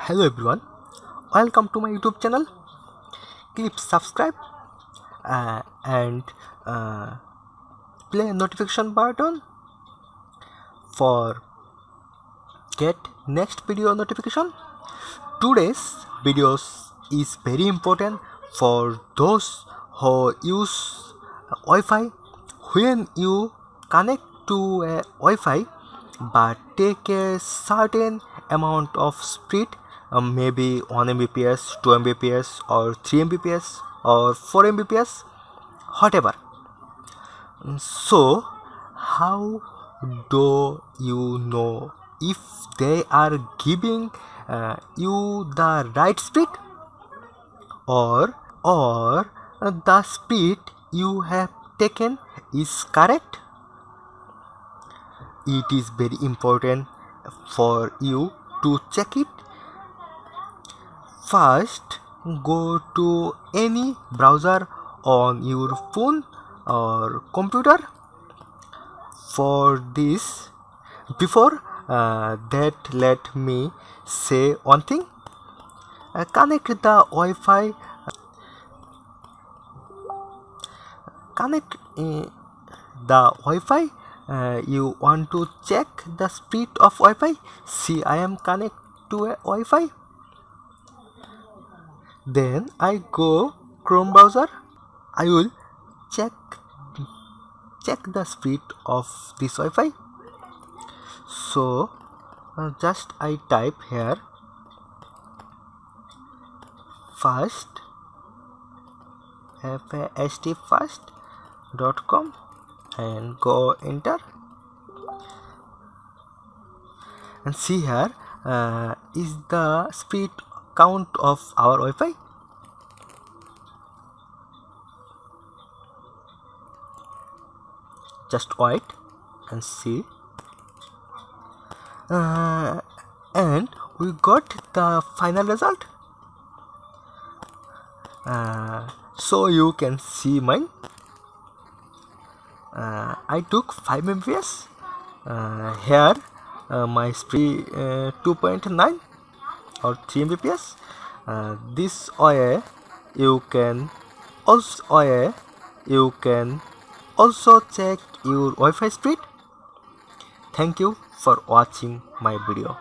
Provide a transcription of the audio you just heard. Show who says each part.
Speaker 1: Hello everyone, welcome to my YouTube channel. Click subscribe and play notification button for get next video notification. Today's videos is very important for those who use Wi-Fi. When you connect to a Wi-Fi but take a certain amount of speed, maybe 1 Mbps, 2 Mbps or 3 Mbps or 4 Mbps, whatever. So how do you know if they are giving you the right speed or the speed you have taken is correct? It is very important for you to check it. First, go to any browser on your phone or computer. For this, before that, let me say one thing. Connect the Wi-Fi. Connect the Wi-Fi. You want to check the speed of Wi-Fi. See, I am connected to a Wi-Fi. Then I go Chrome browser. I will check the speed of this Wi-Fi. So just I type here first fastfirst.com and go enter and see here is the speed count of our Wi-Fi. Just wait and see, and we got the final result. So you can see mine. I took 5 Mbps. Here my speed 2.9 or 3 Mbps. This way you can also check your Wi-Fi speed. Thank you for watching my video.